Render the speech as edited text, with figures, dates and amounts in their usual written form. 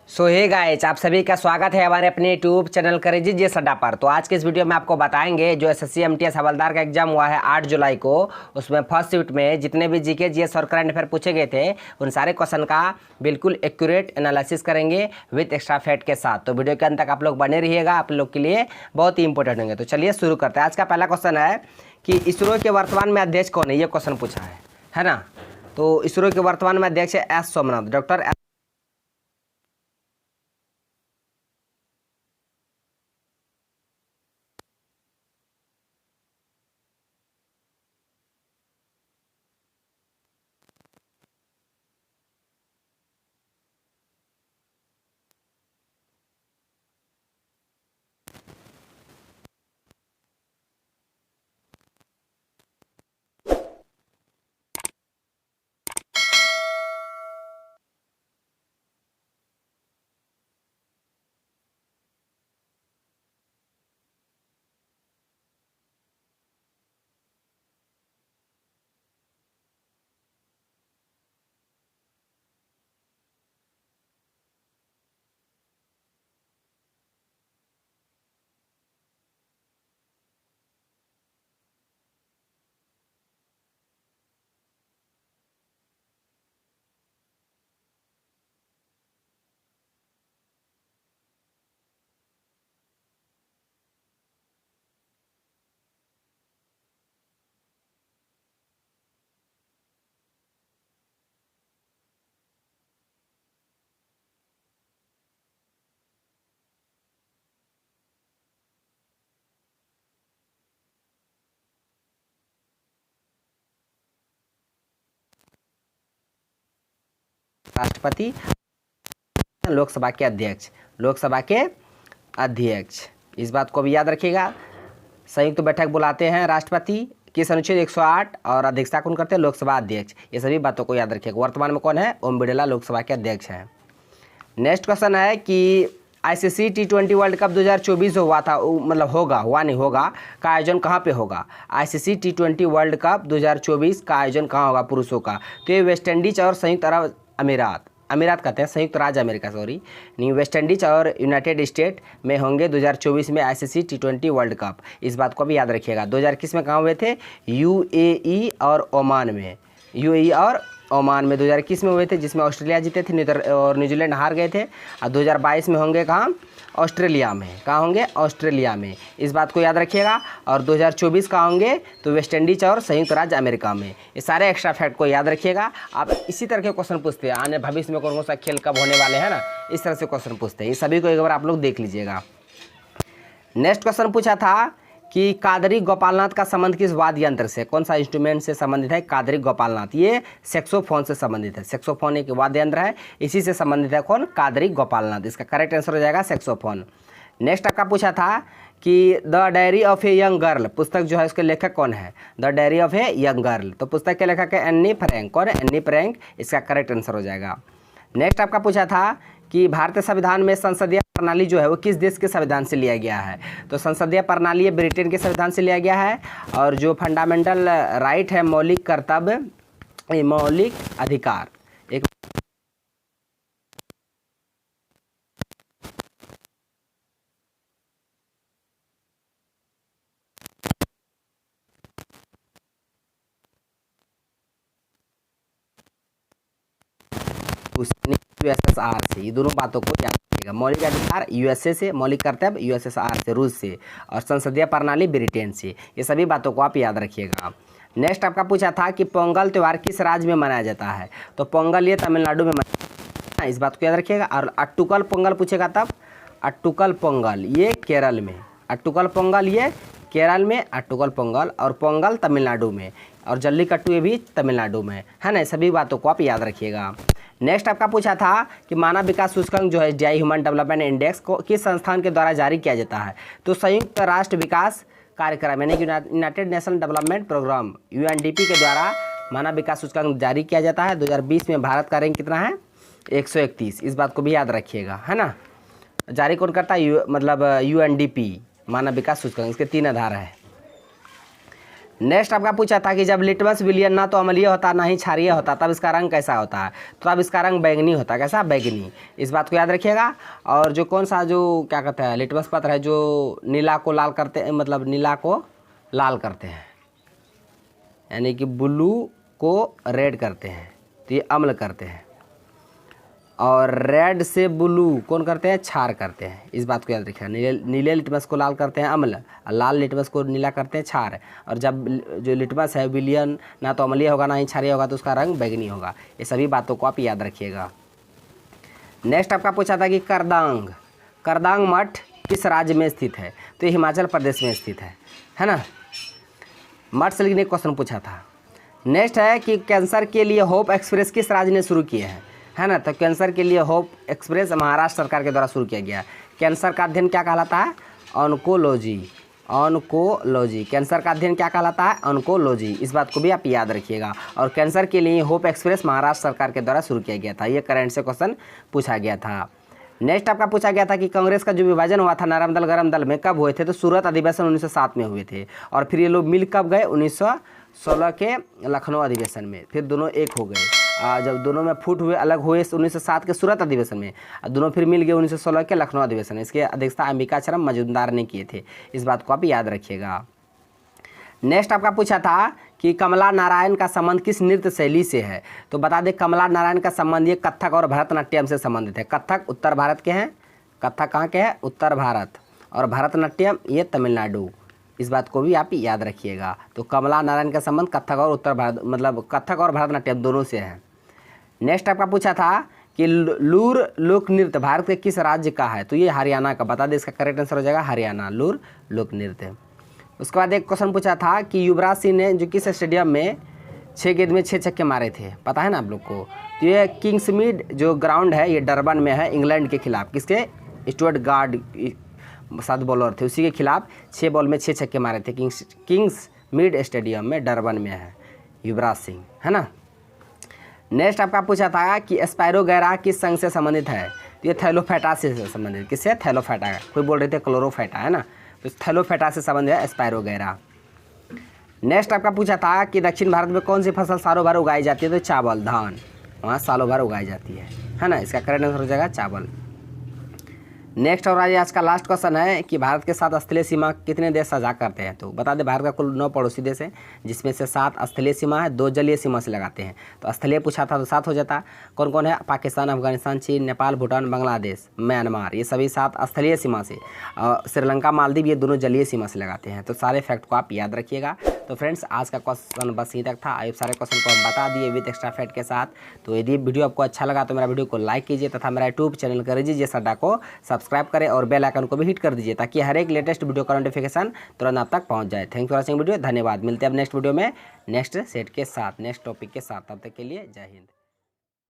सो hey guys, आप सभी का स्वागत है हमारे अपने यूट्यूब चैनल करेजी जी अड्डा पर। तो आज के इस वीडियो में आपको बताएंगे जो एसएससी एमटीएस हवलदार का एग्जाम हुआ है 8 जुलाई को, उसमें फर्स्ट शिफ्ट में जितने भी जीके जीएस और करंट अफेयर पूछे गए थे उन सारे क्वेश्चन का बिल्कुल एक्यूरेट एनालिसिस करेंगे विथ एक्स्ट्रा फैक्ट के साथ। तो वीडियो के अंत तक आप लोग बने रहिएगा, आप लोग के लिए बहुत ही इंपॉर्टेंट होंगे। तो चलिए शुरू करते हैं। आज का पहला क्वेश्चन है कि इसरो के वर्तमान में अध्यक्ष कौन है, ये क्वेश्चन पूछा है ना। तो इसरो के वर्तमान में अध्यक्ष है एस सोमनाथ, डॉक्टर राष्ट्रपति, लोकसभा के अध्यक्ष, लोकसभा के अध्यक्ष। इस बात को भी याद रखिएगा। संयुक्त बैठक बुलाते हैं राष्ट्रपति किस अनुच्छेद 108 और अध्यक्षता कौन करते हैं, लोकसभा अध्यक्ष। ये सभी बातों को याद रखिएगा। वर्तमान में कौन है, ओम बिरला लोकसभा के अध्यक्ष हैं। नेक्स्ट क्वेश्चन है कि आईसीसी T20 वर्ल्ड कप 2024 हुआ था, मतलब हुआ नहीं होगा का आयोजन कहाँ पे होगा। आईसीसी T20 वर्ल्ड कप 2024 का आयोजन कहाँ होगा पुरुषों का। तो ये वेस्ट इंडीज और संयुक्त अरब अमीरात कहते हैं, संयुक्त राज्य अमेरिका, सॉरी नहीं, वेस्ट इंडीज और यूनाइटेड स्टेट में होंगे 2024 में आईसीसी T20 वर्ल्ड कप। इस बात को भी याद रखिएगा। 2021 में कहाँ हुए थे, यूएई और ओमान में, यूएई और ओमान में 2021 में हुए थे, जिसमें ऑस्ट्रेलिया जीते थे और न्यूजीलैंड हार गए थे। और 2022 में होंगे कहाँ, ऑस्ट्रेलिया में। कहाँ होंगे, ऑस्ट्रेलिया में। इस बात को याद रखिएगा। और 2024 कहाँ होंगे, तो वेस्ट इंडीज और संयुक्त राज्य अमेरिका में। ये सारे एक्स्ट्रा फैक्ट को याद रखिएगा। आप इसी तरह के क्वेश्चन पूछते हैं, आने भविष्य में कौन सा खेल कब होने वाले हैं ना, इस तरह से क्वेश्चन पूछते हैं। ये सभी को एक बार आप लोग देख लीजिएगा। नेक्स्ट क्वेश्चन पूछा था कि कादरी गोपालनाथ का संबंध किस वाद्य यंत्र से, कौन सा इंस्ट्रूमेंट से संबंधित है कादरी गोपालनाथ। ये सेक्सोफोन से संबंधित है। सेक्सोफोन एक वाद्य यंत्र है, इसी से संबंधित है कौन, कादरी गोपालनाथ। इसका करेक्ट आंसर हो जाएगा सेक्सोफोन। नेक्स्ट आपका पूछा था कि the diary of a young girl पुस्तक जो है उसके लेखक कौन है, the diary of a young girl. तो पुस्तक के लेखक है एनी फ्रैंक। कौन है, एनी फ्रैंक। इसका करेक्ट आंसर हो जाएगा। नेक्स्ट आपका पूछा था कि भारतीय संविधान में संसदीय प्रणाली जो है वो किस देश के संविधान से लिया गया है। तो संसदीय प्रणाली ब्रिटेन के संविधान से लिया गया है। और जो फंडामेंटल राइट है, मौलिक कर्तव्य, मौलिक अधिकार, एक यूएसएसआर से। ये दोनों बातों को याद रखिएगा। मौलिक अधिकार यूएसए से, मौलिक कर्तव्य यूएसएसआर से, रूस से, और संसदीय प्रणाली ब्रिटेन से। ये सभी बातों को आप याद रखिएगा। नेक्स्ट आपका पूछा था कि पोंगल त्यौहार किस राज्य में मनाया जाता है। तो पोंगल ये तमिलनाडु में मनाया, इस बात को याद रखिएगा। और अट्टुकल पोंगल पूछेगा तब, अट्टुकल पोंगल ये केरल में, अट्टुकल पोंगल ये केरल में, अट्टुकल पोंगल, और पोंगल तमिलनाडु में, और जल्लीकट्टू ये भी तमिलनाडु में है ना। सभी बातों को आप याद रखिएगा। नेक्स्ट आपका पूछा था कि मानव विकास सूचकांक जो है DI ह्यूमन डेवलपमेंट इंडेक्स को किस संस्थान के द्वारा जारी किया जाता है। तो संयुक्त राष्ट्र विकास कार्यक्रम यानी कि United Nation development programme UNDP के द्वारा मानव विकास सूचकांक जारी किया जाता है। 2020 में भारत का रैंक कितना है, 131। इस बात को भी याद रखिएगा, है ना। जारी कौन करता है, मतलब UNDP मानव विकास सूचकांक। इसके 3 आधार है। नेक्स्ट आपका पूछा था कि जब लिटमस विलियन ना तो अम्लीय होता ना ही क्षारीय होता तब इसका रंग कैसा होता है, तो अब इसका रंग बैंगनी होता है। कैसा? बैंगनी। इस बात को याद रखिएगा। और जो कौन सा जो क्या कहते हैं लिटमस पत्र है जो नीला को लाल करते हैं, मतलब नीला को लाल करते हैं, यानी कि ब्लू को रेड करते हैं, तो ये अम्ल करते हैं। और रेड से ब्लू कौन करते हैं? क्षार करते हैं। इस बात को याद रखिएगा। नीले लिटमस को लाल करते हैं अम्ल, और लाल लिटमस को नीला करते हैं क्षार। और जब जो लिटमस है विलियन ना तो अम्लीय होगा ना ही क्षारीय होगा तो उसका रंग बैंगनी होगा। ये सभी बातों को आप याद रखिएगा। नेक्स्ट आपका पूछा था कि करदांग मठ किस राज्य में स्थित है, तो ये हिमाचल प्रदेश में स्थित है ना। मठ से लेकिन एक क्वेश्चन पूछा था। नेक्स्ट है कि कैंसर के लिए होप एक्सप्रेस किस राज्य ने शुरू किए हैं, है ना। तो कैंसर के लिए होप एक्सप्रेस महाराष्ट्र सरकार के द्वारा शुरू किया गया। कैंसर का अध्ययन क्या कहलाता है? ऑन्कोलॉजी। कैंसर का अध्ययन क्या कहलाता है? ऑन्कोलॉजी। इस बात को भी आप याद रखिएगा। और कैंसर के लिए होप एक्सप्रेस महाराष्ट्र सरकार के द्वारा शुरू किया गया था। ये करंट से क्वेश्चन पूछा गया था। नेक्स्ट आपका पूछा गया था कि कांग्रेस का जो विभाजन हुआ था नरम दल गरम दल में कब हुए थे, तो सूरत अधिवेशन 1907 में हुए थे। और फिर ये लोग मिल कब गए? 1916 के लखनऊ अधिवेशन में। फिर दोनों एक हो गए। जब दोनों में फूट हुए, अलग हुए 1907 के सूरत अधिवेशन में, दोनों फिर मिल गए 1916 के लखनऊ अधिवेशन में। इसकी अध्यक्षता अंबिकाचरम मजूमदार ने किए थे। इस बात को आप याद रखिएगा। नेक्स्ट आपका पूछा था कि कमला नारायण का संबंध किस नृत्य शैली से है, तो बता दें कमला नारायण का संबंध ये कथक और भरतनाट्यम से संबंधित है। कथक उत्तर भारत के हैं, कथक कहाँ के हैं? उत्तर भारत। और भरतनाट्यम ये तमिलनाडु। इस बात को भी आप याद रखिएगा। तो कमला नारायण का संबंध कथक और उत्तर भारत, मतलब कथक और भरतनाट्यम दोनों से है। नेक्स्ट आपका पूछा था कि लूर लोक नृत्य भारत के किस राज्य का है, तो ये हरियाणा का। बता दें इसका करेक्ट आंसर हो जाएगा हरियाणा, लूर लोक नृत्य। उसके बाद एक क्वेश्चन पूछा था कि युवराज सिंह ने जो किस स्टेडियम में 6 गेंद में 6 छक्के मारे थे, पता है ना आप लोग को। तो ये किंग्समीड जो ग्राउंड है ये डरबन में है, इंग्लैंड के खिलाफ। किसके? स्टुअर्ट गार्ड 7 बॉलर थे, उसी के खिलाफ 6 बॉल में 6 छक्के मारे थे। किंग्समीड स्टेडियम में डरबन में है युवराज सिंह, है ना। नेक्स्ट आपका पूछा था कि स्पायरोगैरा किस संघ से संबंधित है, तो ये थैलोफाइटा से संबंधित। किससे? थैलोफाइटा। कोई बोल रहे थे क्लोरोफाइटा, है ना। तो थैलोफाइटा से संबंधित है स्पायरोगैरा। नेक्स्ट आपका पूछा था कि दक्षिण भारत में कौन सी फसल सालों भर उगाई जाती है, तो चावल, धान वहाँ सालों भर उगाई जाती है ना। इसका करेक्ट आंसर हो जाएगा चावल। नेक्स्ट और आज का लास्ट क्वेश्चन है कि भारत के साथ स्थलीय सीमा कितने देश साझा करते हैं, तो बता दें भारत का कुल 9 पड़ोसी देश है, जिसमें से 7 स्थलीय सीमा है, 2 जलीय सीमा से लगाते हैं। तो स्थलीय पूछा था तो 7 हो जाता। कौन कौन है? पाकिस्तान, अफगानिस्तान, चीन, नेपाल, भूटान, बांग्लादेश, म्यांमार, ये सभी 7 स्थलीय सीमा से। श्रीलंका, मालदीव ये दोनों जलीय सीमा से लगाते हैं। तो सारे फैक्ट को आप याद रखिएगा। तो फ्रेंड्स आज का क्वेश्चन बस यहीं तक था। आप सारे क्वेश्चन को हम बता दिए विद एक्स्ट्रा फैक्ट के साथ। तो यदि वीडियो आपको अच्छा लगा तो मेरा वीडियो को लाइक कीजिए तथा मेरा यूट्यूब चैनल करेजिए सड्डा को सब्सक्राइब करें और बेल आइकन को भी हिट कर दीजिए ताकि हर एक लेटेस्ट वीडियो का नोटिफिकेशन तुरंत आप तक पहुंच जाए। Thanks for watching video. धन्यवाद। मिलते हैं अब नेक्स्ट वीडियो में नेक्स्ट सेट के साथ, नेक्स्ट टॉपिक के साथ। तब तक के लिए जय हिंद।